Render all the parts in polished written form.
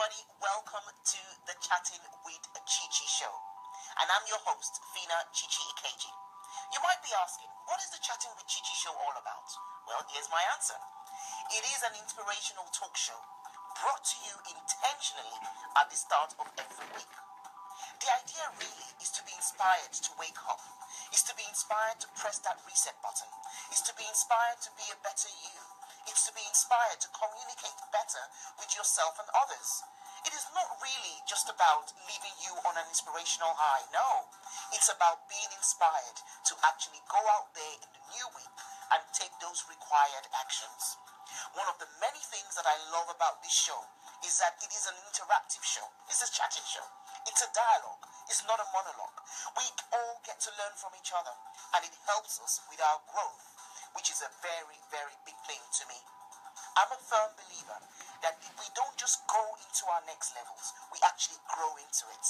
everybody, welcome to the Chatting with Chichi Show. And I'm your host, Chichi Show. You might be asking, what is the Chatting with Chichi Show all about? Well, here's my answer. It is an inspirational talk show brought to you intentionally at the start of every week. The idea really is to be inspired to wake up, is to be inspired to press that reset button, is to be inspired to be a better you. It's to be inspired to communicate better with yourself and others. It is not really just about leaving you on an inspirational high. No, it's about being inspired to actually go out there in the new week and take those required actions. One of the many things that I love about this show is that it is an interactive show. It's a chatting show. It's a dialogue. It's not a monologue. We all get to learn from each other, and it helps us with our growth, which is a very, very big thing to me. I'm a firm believer that we don't just go into our next levels, we actually grow into it.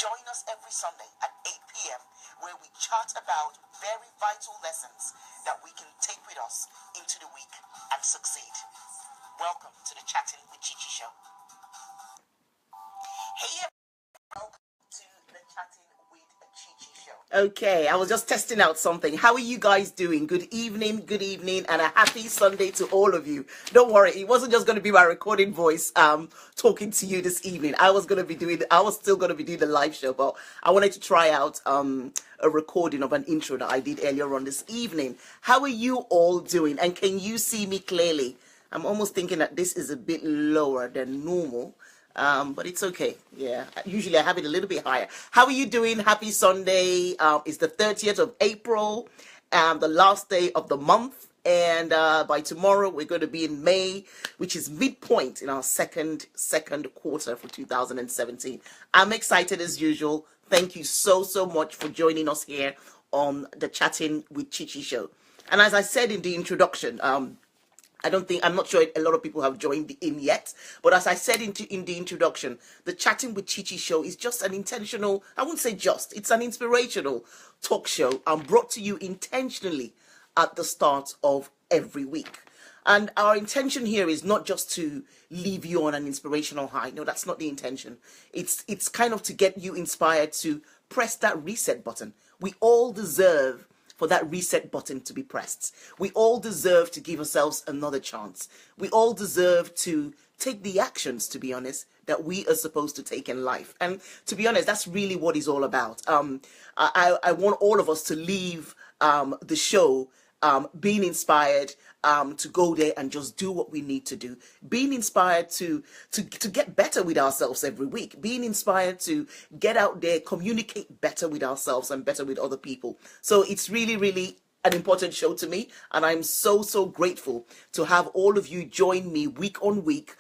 Join us every Sunday at 8 p.m. where we chat about very vital lessons that we can take with us into the week and succeed. Welcome to the Chatting with Chichi Show. Hey everyone, welcome to the Chatting with Chichi Show. Okay, I was just testing out something. How are you guys doing? Good evening, and a happy Sunday to all of you. Don't worry, it wasn't just going to be my recording voice talking to you this evening. I was still going to be doing the live show, but I wanted to try out a recording of an intro that I did earlier on this evening. How are you all doing? And can you see me clearly? I'm almost thinking that this is a bit lower than normal. But it's okay. Yeah, usually I have it a little bit higher. How are you doing? Happy Sunday. It's the 30th of April, the last day of the month. And by tomorrow, we're going to be in May, which is midpoint in our second quarter for 2017. I'm excited as usual. Thank you so much for joining us here on the Chatting with Chichi Show. And as I said in the introduction, I'm not sure a lot of people have joined in yet, but as I said in the introduction, the Chatting with Chichi Show is just an intentional, I wouldn't say just, it's an inspirational talk show brought to you intentionally at the start of every week. And our intention here is not just to leave you on an inspirational high. No, that's not the intention. It's kind of to get you inspired to press that reset button. We all deserve for that reset button to be pressed. We all deserve to give ourselves another chance. We all deserve to take the actions, to be honest, that we are supposed to take in life. And to be honest, that's really what it's all about. I want all of us to leave the show being inspired to go there and just do what we need to do. Being inspired to get better with ourselves every week. Being inspired to get out there, communicate better with ourselves and better with other people. So it's really an important show to me, and I'm so grateful to have all of you join me week on week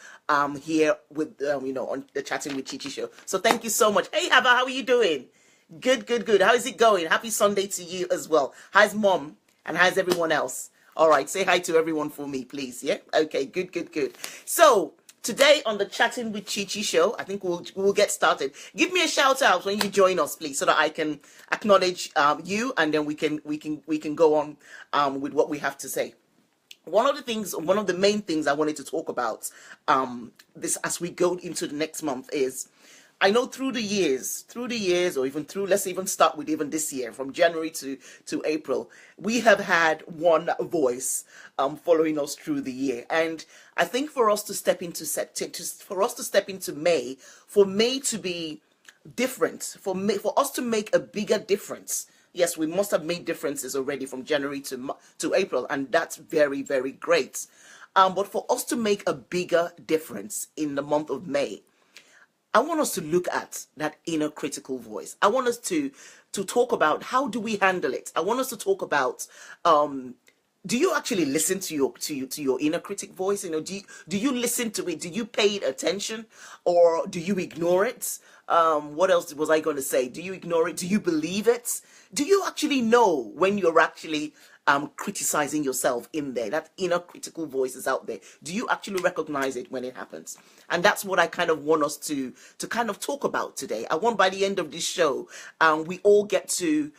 here with on the Chatting with Chichi Show. So thank you so much. Hey Hava, how are you doing? Good. How is it going? Happy Sunday to you as well. How's mom and how's everyone else? All right, say hi to everyone for me, please. Yeah. Okay. Good. So today on the Chatting with Chichi Show, I think we'll get started. Give me a shout out when you join us, please, so that I can acknowledge you, and then we can go on with what we have to say. One of the main things I wanted to talk about this as we go into the next month is, I know through the years, or even let's even start with even this year, from January to April, we have had one voice following us through the year. And I think for us to step into May, for May to be different, for us to make a bigger difference. Yes, we must have made differences already from January to April, and that's very great. But for us to make a bigger difference in the month of May, I want us to look at that inner critical voice. I want us to talk about how do we handle it. I want us to talk about do you actually listen to your inner critic voice? Do you listen to it? Do you pay attention, or do you ignore it? What else was I going to say? Do you ignore it? Do you believe it? Do you actually know when you're actually criticizing yourself in there? That inner critical voice is out there. Do you actually recognize it when it happens? And that's what I kind of want us to kind of talk about today. I want by the end of this show, we all get to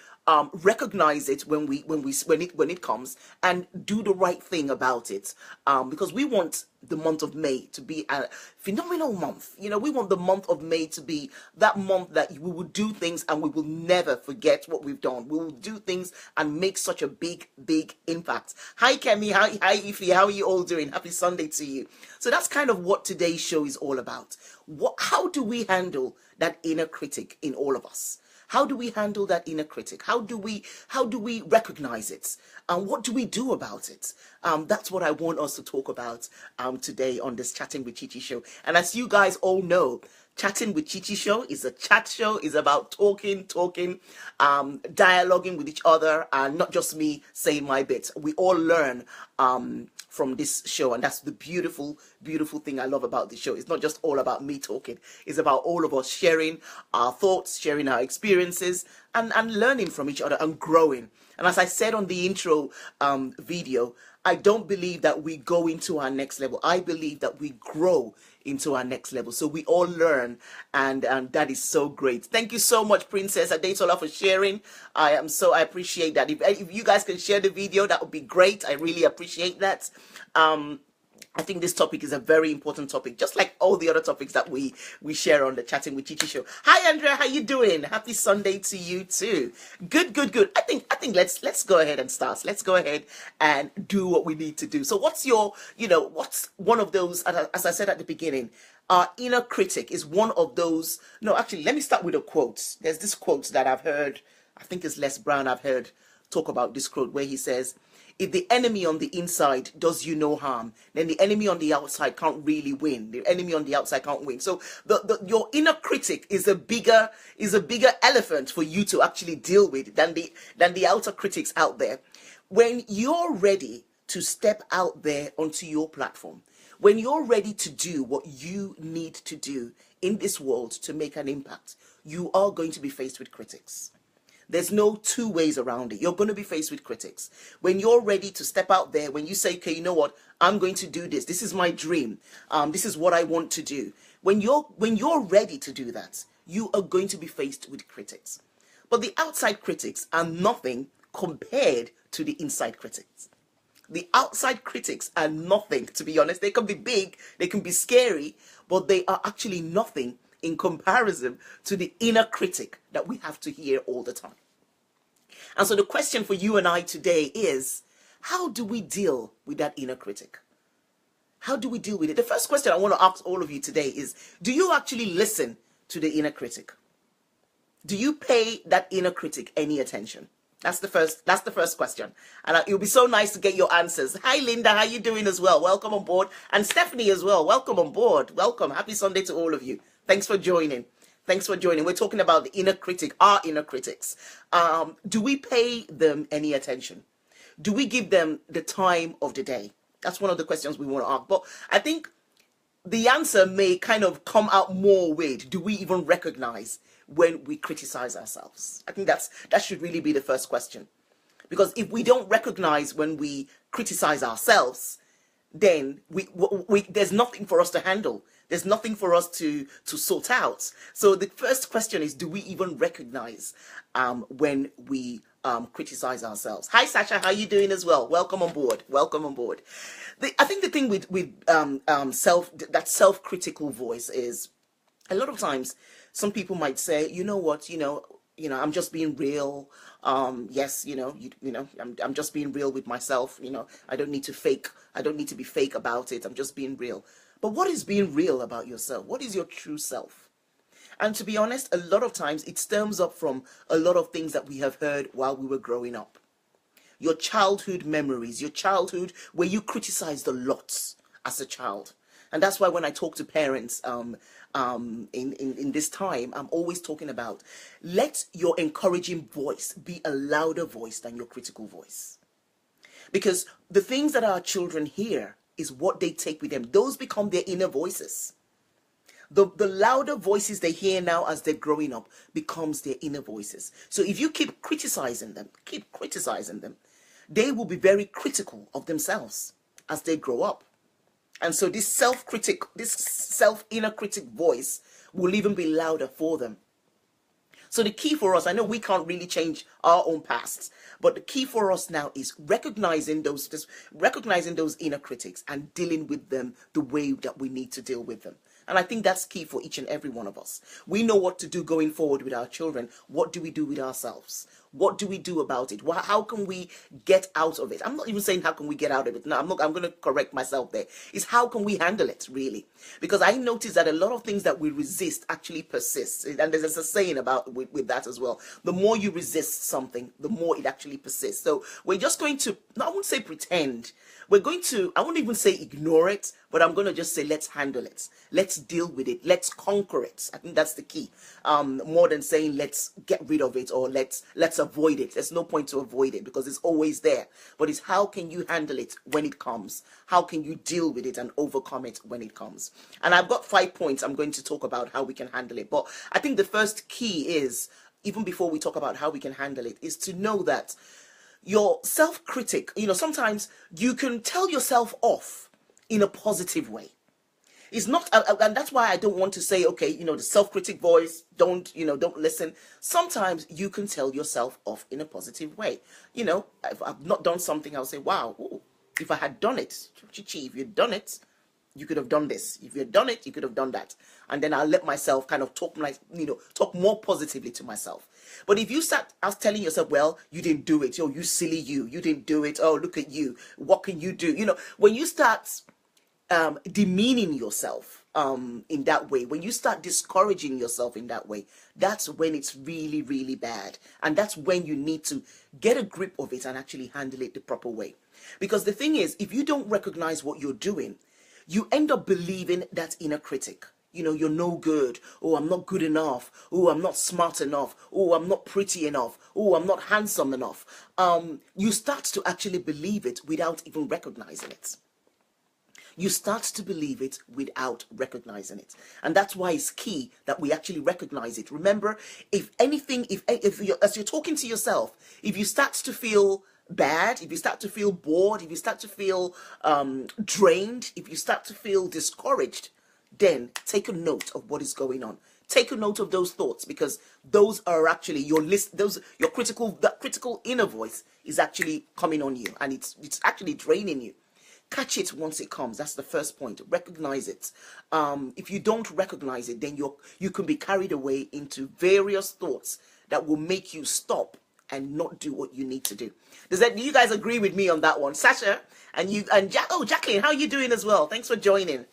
recognize it when it comes, and do the right thing about it, because we want the month of May to be a phenomenal month. You know, we want the month of May to be that month that we will do things and we will never forget what we've done. We will do things and make such a big impact. Hi Kemi, hi Ify, how are you all doing? Happy Sunday to you. So that's kind of what today's show is all about. How do we handle that inner critic in all of us? How do we handle that inner critic? How do we recognize it? And what do we do about it? That's what I want us to talk about today on this Chatting with Chichi show. And as you guys all know, Chatting with Chichi show is a chat show. Is about talking, dialoguing with each other, and not just me saying my bits. We all learn from this show, and that's the beautiful thing I love about the show. It's not just all about me talking. It's about all of us sharing our thoughts, sharing our experiences, and learning from each other and growing. And as I said on the intro video, I don't believe that we go into our next level. I believe that we grow into our next level. So we all learn, and that is so great. Thank you so much, Princess Adetola, for sharing. I appreciate that. If you guys can share the video, that would be great. I really appreciate that. I think this topic is a very important topic, just like all the other topics that we share on the Chatting with Chichi show. Hi Andrea, how you doing? Happy Sunday to you too. Good. I think let's go ahead and start. Let's go ahead and do what we need to do. So what's one of those, as I said at the beginning, our inner critic is one of those. No, actually, let me start with a quote. There's this quote that I've heard, I think it's Les Brown, I've heard talk about this quote where he says, if the enemy on the inside does you no harm, then the enemy on the outside can't really win. The enemy on the outside can't win. So your inner critic is a bigger elephant for you to actually deal with than the outer critics out there. When you're ready to step out there onto your platform, when you're ready to do what you need to do in this world to make an impact, you are going to be faced with critics. There's no two ways around it. You're going to be faced with critics. When you're ready to step out there, when you say, okay, you know what, I'm going to do this. This is my dream. This is what I want to do. When you're ready to do that, you are going to be faced with critics. But the outside critics are nothing compared to the inside critics. The outside critics are nothing, to be honest. They can be big, they can be scary, but they are actually nothing in comparison to the inner critic that we have to hear all the time. And so the question for you and I today is, how do we deal with that inner critic? How do we deal with it? The first question I want to ask all of you today is, do you actually listen to the inner critic? Do you pay that inner critic any attention? That's the first question. And it'll be so nice to get your answers. Hi Linda, how you doing as well? Welcome on board. And Stephanie as well. Welcome on board. Welcome. Happy Sunday to all of you. Thanks for joining. We're talking about the inner critic, our inner critics. Do we pay them any attention? Do we give them the time of the day? That's one of the questions we want to ask. But I think the answer may kind of come out more with, do we even recognize when we criticize ourselves? I think that should really be the first question. Because if we don't recognize when we criticize ourselves, then there's nothing for us to handle. There's nothing for us to sort out. So the first question is, do we even recognize when we criticize ourselves? Hi Sasha, how you doing as well? Welcome on board. I think the thing with that self-critical voice is, a lot of times some people might say, you know what, I'm just being real. Yes, I'm just being real with myself. I don't need to be fake about it. I'm just being real. But what is being real about yourself? What is your true self? And to be honest, a lot of times it stems up from a lot of things that we have heard while we were growing up. Your childhood memories, your childhood where you criticized a lot as a child. And that's why when I talk to parents in this time, I'm always talking about, let your encouraging voice be a louder voice than your critical voice. Because the things that our children hear is what they take with them. Those become their inner voices. The louder voices they hear now as they're growing up becomes their inner voices. So if you keep criticizing them, they will be very critical of themselves as they grow up. And so this self-inner critic voice will even be louder for them. So the key for us, I know we can't really change our own pasts, but the key for us now is recognizing those inner critics and dealing with them the way that we need to deal with them. And I think that's key for each and every one of us. We know what to do going forward with our children. What do we do with ourselves? What do we do about it? How can we get out of it? I'm not even saying how can we get out of it. No, I'm going to correct myself there. It's how can we handle it, really? Because I notice that a lot of things that we resist actually persist. And there's a saying about with that as well. The more you resist something, the more it actually persists. So we're just going to, I won't say pretend. We're going to, I won't even say ignore it, but I'm going to just say let's handle it. Let's deal with it. Let's conquer it. I think that's the key. More than saying let's get rid of it or let's avoid it. There's no point to avoid it because it's always there. But it's how can you handle it when it comes? How can you deal with it and overcome it when it comes? And I've got 5 points I'm going to talk about how we can handle it. But I think the first key is, even before we talk about how we can handle it, is to know that your self-critic, sometimes you can tell yourself off in a positive way. It's not, and that's why I don't want to say, okay, the self-critic voice, don't listen. Sometimes you can tell yourself off in a positive way. If I've not done something, I'll say, wow, ooh, if I had done it, Chichi, if you'd done it, you could have done this. If you had done it, you could have done that. And then I'll let myself kind of talk more positively to myself. But if you start telling yourself, well, you didn't do it. Oh, you silly you didn't do it. Oh, look at you. What can you do? When you start demeaning yourself in that way, when you start discouraging yourself in that way, that's when it's really, really bad. And that's when you need to get a grip of it and actually handle it the proper way. Because the thing is, if you don't recognize what you're doing, you end up believing that inner critic. You're no good. Oh, I'm not good enough. Oh, I'm not smart enough. Oh, I'm not pretty enough. Oh, I'm not handsome enough. You start to actually believe it without even recognizing it. You start to believe it without recognizing it. And that's why it's key that we actually recognize it. Remember, if you're, as you're talking to yourself, if you start to feel bad, if you start to feel bored, if you start to feel drained, if you start to feel discouraged, then take a note of what is going on. Take a note of those thoughts, because those are actually that critical inner voice is actually coming on you, and it's actually draining you. Catch it once it comes. That's the first point. Recognize it. If you don't recognize it, then you can be carried away into various thoughts that will make you stop and not do what you need to do. Do you guys agree with me on that one? Sasha and Jacqueline, how are you doing as well? Thanks for joining.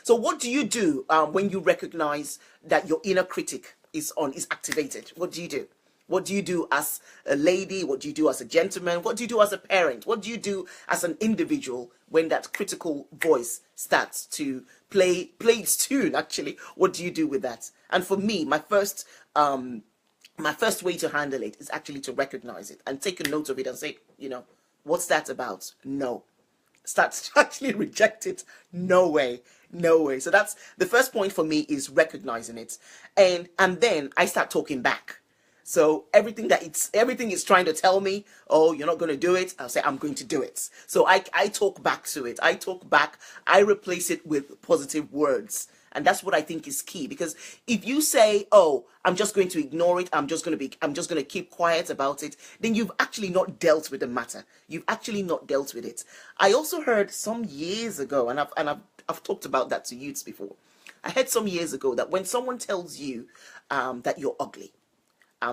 So what do you do when you recognize that your inner critic is activated? What do you do? What do you do as a lady? What do you do as a gentleman? What do you do as a parent? What do you do as an individual when that critical voice starts to play its tune, actually? What do you do with that? And for me, my first way to handle it is actually to recognize it and take a note of it and say, what's that about? No. Start to actually reject it. No way. So that's the first point for me, is recognizing it. And then I start talking back. So everything it's trying to tell me, oh, you're not going to do it, I'll say, I'm going to do it. So I talk back to it. I replace it with positive words. And that's what I think is key, because if you say, oh, I'm just going to ignore it, I'm just going to keep quiet about it, then you've actually not dealt with the matter. You've actually not dealt with it. I also heard some years ago, and I've talked about that to youths before. I heard some years ago that when someone tells you that you're ugly,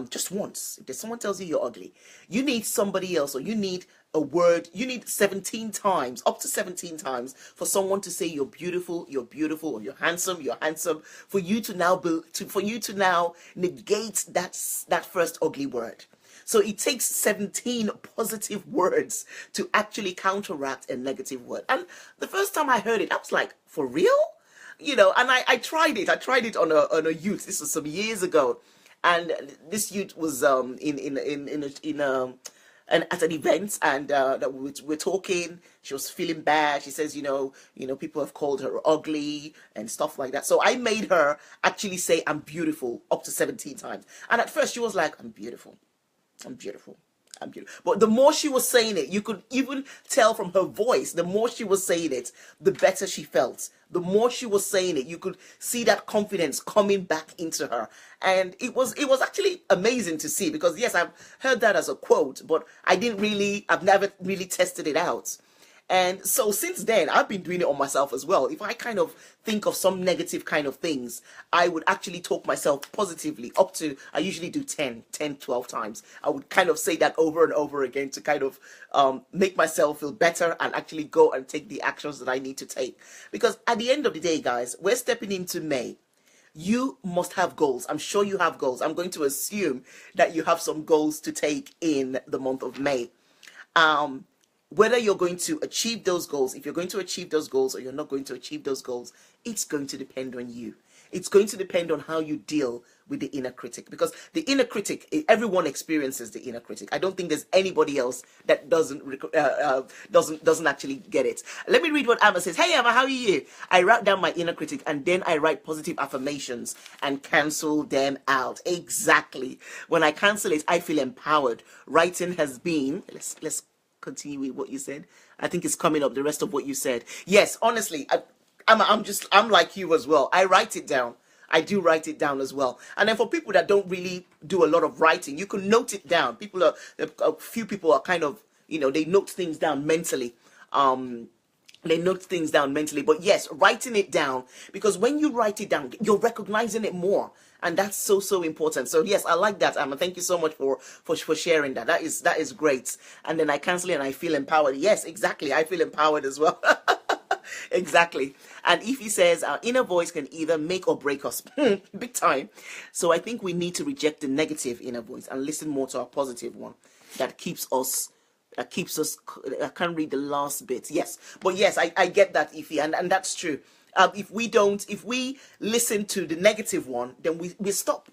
just once, if someone tells you you're ugly, you need somebody else, or you need a word, you need 17 times, up to 17 times, for someone to say you're beautiful, or you're handsome, for you to now negate that first ugly word. So it takes 17 positive words to actually counteract a negative word. And the first time I heard it, I was like, for real? And I tried it. I tried it on a youth. This was some years ago. And this youth was at an event, and that we're talking. She was feeling bad. She says, people have called her ugly and stuff like that. So I made her actually say I'm beautiful up to 17 times. And at first she was like, I'm beautiful. I'm kidding. But the more she was saying it, you could even tell from her voice, the more she was saying it, the better she felt. The more she was saying it, you could see that confidence coming back into her. And it was actually amazing to see, because yes, I've heard that as a quote, but I've never really tested it out. And so since then, I've been doing it on myself as well. If I kind of think of some negative kind of things, I would actually talk myself positively up to, I usually do 10, 12 times. I would kind of say that over and over again to kind of make myself feel better and actually go and take the actions that I need to take. Because at the end of the day, guys, we're stepping into May. You must have goals. I'm sure you have goals. I'm going to assume that you have some goals to take in the month of May. Whether you're going to achieve those goals, if you're going to achieve those goals or you're not going to achieve those goals, it's going to depend on you. It's going to depend on how you deal with the inner critic, because the inner critic, everyone experiences the inner critic. I don't think there's anybody else that doesn't actually get it. Let me read what Emma says. Hey Emma, how are you? I write down my inner critic and then I write positive affirmations and cancel them out. Exactly. When I cancel it, I feel empowered. Writing has been, let's continue with what you said. I think it's coming up, the rest of what you said. Yes, honestly, I'm like you as well. I write it down. I do write it down as well. And then for people that don't really do a lot of writing, you can note it down. A few people are kind of, they note things down mentally. They note things down mentally. But yes, writing it down, because when you write it down, you're recognizing it more. And that's so important. So yes, I like that, Emma. Thank you so much for sharing that. That is great. And then I cancel it and I feel empowered. Yes, exactly. I feel empowered as well. Exactly. And if he says our inner voice can either make or break us, big time. So I think we need to reject the negative inner voice and listen more to our positive one that keeps us. I can't read the last bit. Yes, but yes, I get that, Ify, and that's true. If we listen to the negative one, then we stop.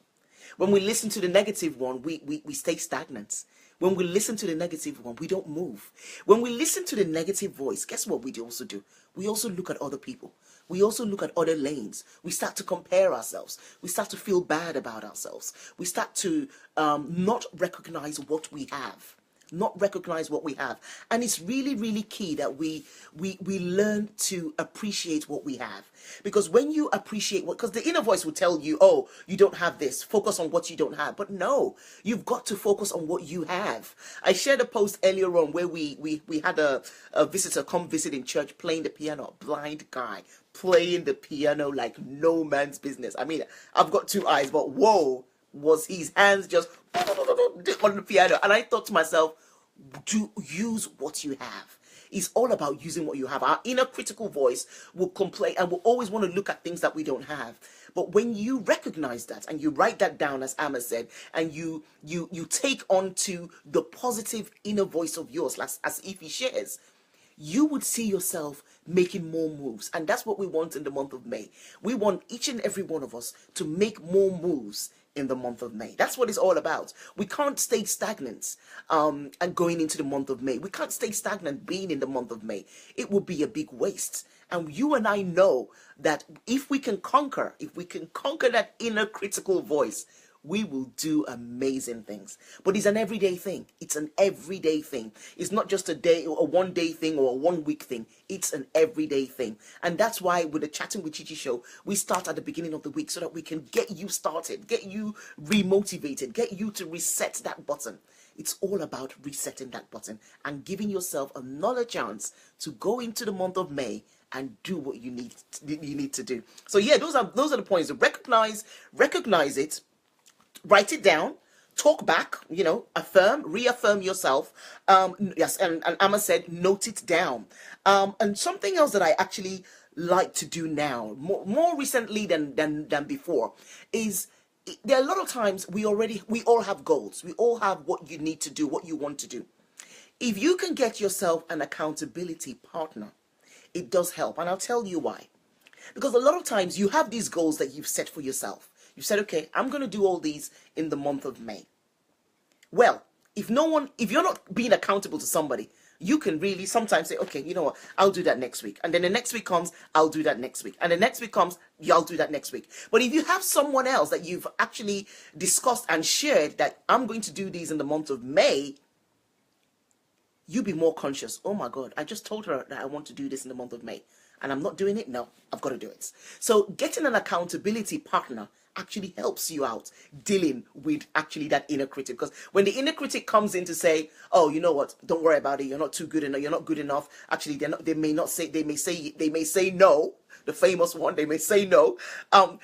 When we listen to the negative one, we stay stagnant. When we listen to the negative one, we don't move. When we listen to the negative voice, guess what we also do? We also look at other people. We also look at other lanes. We start to compare ourselves. We start to feel bad about ourselves. We start to not recognize what we have. And it's really key that we learn to appreciate what we have, because when you appreciate because the inner voice will tell you, oh, you don't have this, focus on what you don't have. But no, you've got to focus on what you have. I shared a post earlier on where we had a visitor come visit in church playing the piano, a blind guy playing the piano like no man's business. I mean, I've got two eyes, but whoa, was his hands just on the piano. And I thought to myself, do use what you have. It's all about using what you have. Our inner critical voice will complain and will always want to look at things that we don't have. But when you recognize that and you write that down, as Amma said, and you take on to the positive inner voice of yours, as Ify shares, you would see yourself making more moves. And that's what we want in the month of May. We want each and every one of us to make more moves in the month of May. That's what it's all about. We can't stay stagnant and going into the month of May. We can't stay stagnant being in the month of May. It would be a big waste. And you and I know that if we can conquer that inner critical voice, we will do amazing things. But it's an everyday thing. It's an everyday thing. It's not just a day or a 1 day thing or a 1 week thing. It's an everyday thing. And that's why with the Chatting with Chichi show, we start at the beginning of the week so that we can get you started, get you remotivated, get you to reset that button. It's all about resetting that button and giving yourself another chance to go into the month of May and do what you need to do. So yeah, those are the points. Recognize it. Write it down, talk back, reaffirm yourself. Yes, and Amma said, note it down. And something else that I actually like to do now, more recently than before, is there are a lot of times we all have goals. We all have what you need to do, what you want to do. If you can get yourself an accountability partner, it does help. And I'll tell you why. Because a lot of times you have these goals that you've set for yourself. You said, okay, I'm going to do all these in the month of May. Well, if you're not being accountable to somebody, you can really sometimes say, okay, you know what, I'll do that next week. And then the next week comes, I'll do that next week. And the next week comes, I'll do that next week. But if you have someone else that you've actually discussed and shared that I'm going to do these in the month of May, you be more conscious. Oh my God, I just told her that I want to do this in the month of May and I'm not doing it. No, I've got to do it. So getting an accountability partner actually helps you out dealing with actually that inner critic. Because when the inner critic comes in to say, oh, you know what, don't worry about it, you're not too good enough, you're not good enough. Actually, they may say no, the famous one, they may say no.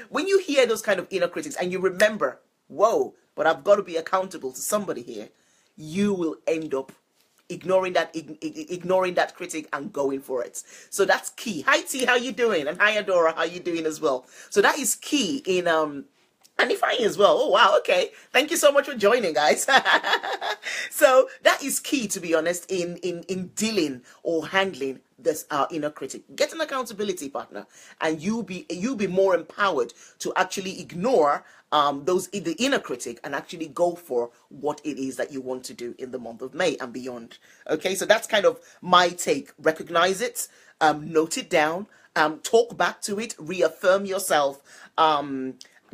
When you hear those kind of inner critics and you remember, whoa, but I've got to be accountable to somebody here, you will end up ignoring that critic and going for it. So that's key. Hi T, how you doing? And hi Adora, how you doing as well? So that is key in and Ifeanyi as well. Oh wow, okay. Thank you so much for joining, guys. So that is key, to be honest, in dealing or handling this inner critic. Get an accountability partner, and you'll be more empowered to actually ignore the inner critic and actually go for what it is that you want to do in the month of May and beyond. Okay, so that's kind of my take. Recognize it, note it down, talk back to it, reaffirm yourself,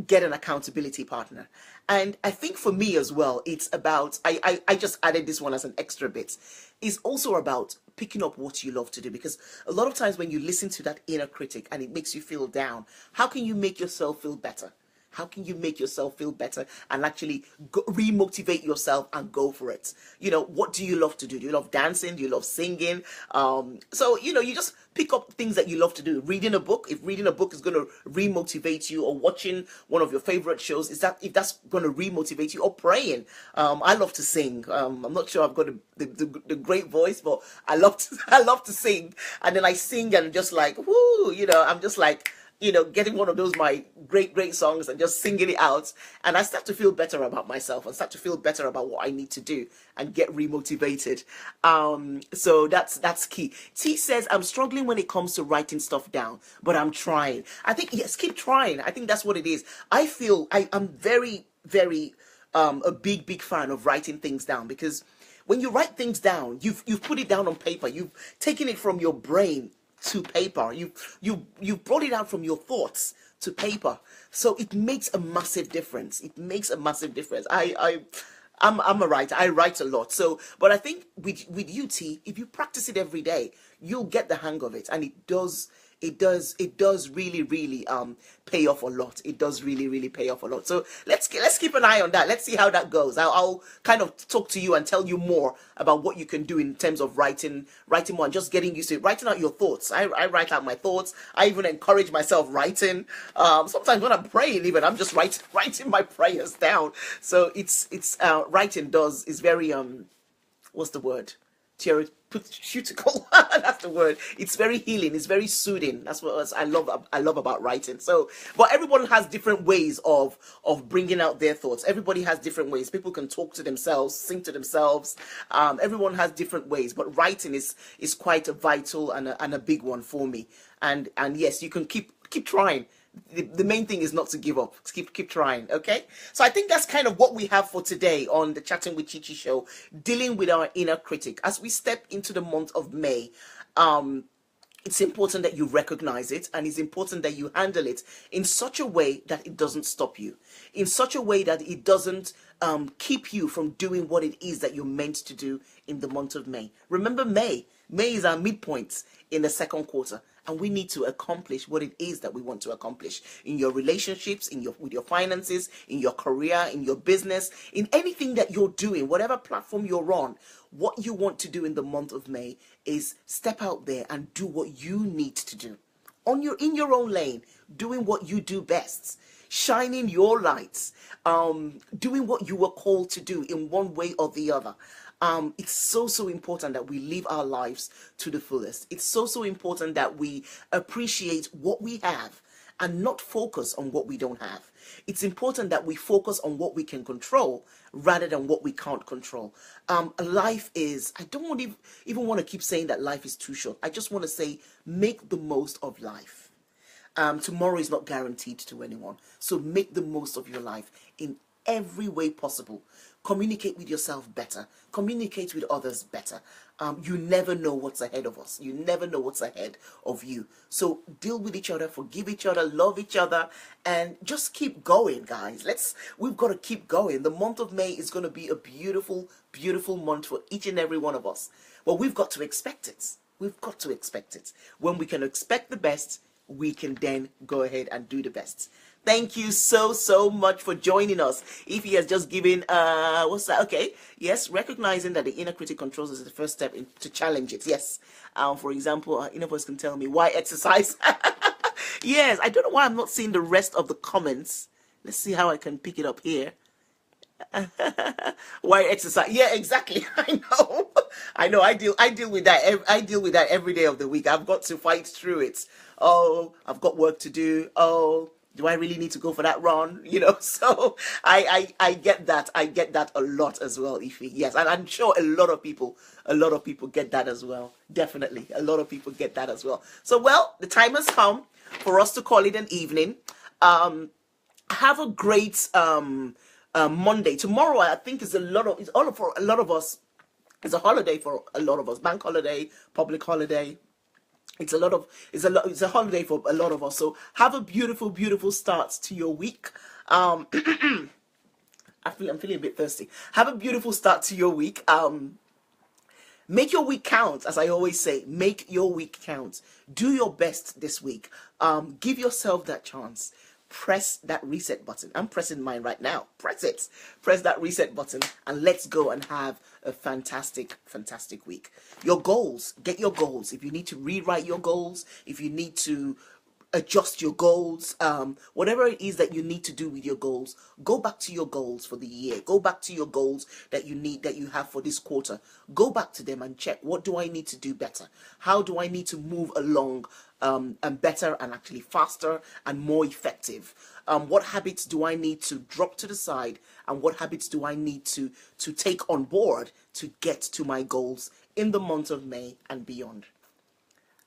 get an accountability partner. And I think for me as well, it's about, I just added this one as an extra bit, it's also about picking up what you love to do. Because a lot of times when you listen to that inner critic and it makes you feel down, how can you make yourself feel better? How can you make yourself feel better and actually remotivate yourself and go for it? You know, what do you love to do? Do you love dancing? Do you love singing? So, you know, you just pick up things that you love to do. Reading a book, if reading a book is going to remotivate you, or watching one of your favorite shows, if that's going to remotivate you, or praying. I love to sing. I'm not sure I've got the great voice, but I love to sing. And then I sing and just like, whoo, you know, I'm just like, you know, getting one of those my great songs and just singing it out, and I start to feel better about myself and start to feel better about what I need to do and get remotivated. So that's key. T says, I'm struggling when it comes to writing stuff down, but I'm trying. I think, yes, keep trying. I think that's what it is. I feel I'm very a big fan of writing things down, because when you write things down, you've put it down on paper, you've taken it from your brain to paper, you brought it out from your thoughts to paper, so it makes a massive difference. It makes a massive difference. I'm a writer. I write a lot. So, but I think with UT, if you practice it every day, you'll get the hang of it, and it does really pay off a lot. It does really pay off a lot. So let's keep an eye on that. Let's see how that goes. I'll kind of talk to you and tell you more about what you can do in terms of writing more and just getting used to it. Writing out your thoughts. I write out my thoughts. I even encourage myself writing. Sometimes when I'm praying, even I'm just writing my prayers down. So it's writing is very what's the word? Therapeutical. That's the word. It's very healing. It's very soothing. That's what I love about writing. So, but everyone has different ways of bringing out their thoughts. Everybody has different ways. People can talk to themselves, sing to themselves. Everyone has different ways, but writing is quite a vital and a big one for me. And yes, you can keep trying. The main thing is not to give up. Keep trying. Okay, so I think that's kind of what we have for today on the Chatting with Chichi show, dealing with our inner critic as we step into the month of May. It's important that you recognize it, and it's important that you handle it in such a way that it doesn't stop you, in such a way that it doesn't keep you from doing what it is that you're meant to do in the month of May. Remember, May is our midpoint in the second quarter, and we need to accomplish what it is that we want to accomplish in your relationships, with your finances, in your career, in your business, in anything that you're doing, whatever platform you're on. What you want to do in the month of May is step out there and do what you need to do in your own lane, doing what you do best, shining your lights, doing what you were called to do in one way or the other. It's so important that we live our lives to the fullest. It's so important that we appreciate what we have and not focus on what we don't have. It's important that we focus on what we can control rather than what we can't control. Life is, I don't even want to keep saying that life is too short. I just want to say, make the most of life. Tomorrow is not guaranteed to anyone. So make the most of your life in every way possible. Communicate with yourself better. Communicate with others better. You never know what's ahead of us. You never know what's ahead of you. So deal with each other, forgive each other, love each other, and just keep going, guys. We've got to keep going. The month of May is going to be a beautiful month for each and every one of us. but we've got to expect it. We've got to expect it. When we can expect the best, we can then go ahead and do the best. Thank you so much for joining us. If he has just given, what's that? Okay, yes, recognizing that the inner critic controls is the first step to challenge it. Yes, for example, inner voice can tell me why exercise. Yes, I don't know why I'm not seeing the rest of the comments. Let's see how I can pick it up here. Why exercise? Yeah, exactly. I know. I know. I deal with that. I deal with that every day of the week. I've got to fight through it. Oh, I've got work to do. Oh, do I really need to go for that run? You know. So I get that. I get that a lot as well. Ify. Yes, and I'm sure a lot of people get that as well. Definitely, a lot of people get that as well. So well, the time has come for us to call it an evening. Have a great Monday. Tomorrow, I think, is for a lot of us. It's a holiday for a lot of us. Bank holiday, public holiday. It's a holiday for a lot of us. So have a beautiful start to your week. I'm feeling a bit thirsty. Have a beautiful start to your week. Make your week count, as I always say. Make your week count. Do your best this week. Give yourself that chance. Press that reset button. I'm pressing mine right now. Press it. Press that reset button and let's go and have a fantastic week. Your goals. Get your goals. If you need to rewrite your goals, if you need to adjust your goals, whatever it is that you need to do with your goals, go back to your goals for the year. Go back to your goals that you have for this quarter. Go back to them and check, what do I need to do better? How do I need to move along and better and actually faster and more effective? What habits do I need to drop to the side, and what habits do I need to take on board to get to my goals in the month of May and beyond?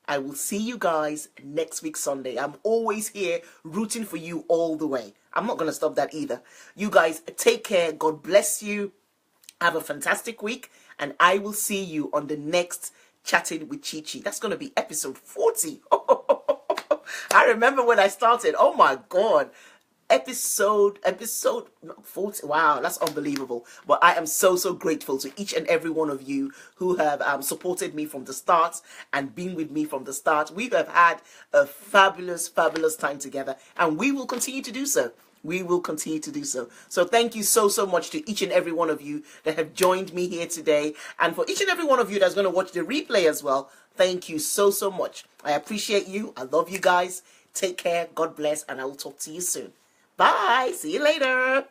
I will see you guys next week Sunday. I'm always here rooting for you all the way. I'm not going to stop that either. You guys take care. God bless you. Have a fantastic week. And I will see you on the next Chatting with Chichi. That's going to be episode 40. I remember when I started. Oh my God. Episode 40. Wow, that's unbelievable. But I am so grateful to each and every one of you who have supported me from the start and been with me from the start. We have had a fabulous time together, and we will continue to do so. We will continue to do so. So thank you so much to each and every one of you that have joined me here today, and for each and every one of you that's going to watch the replay as well. Thank you so much. I appreciate you. I love you guys. Take care. God bless, and I will talk to you soon. Bye. See you later.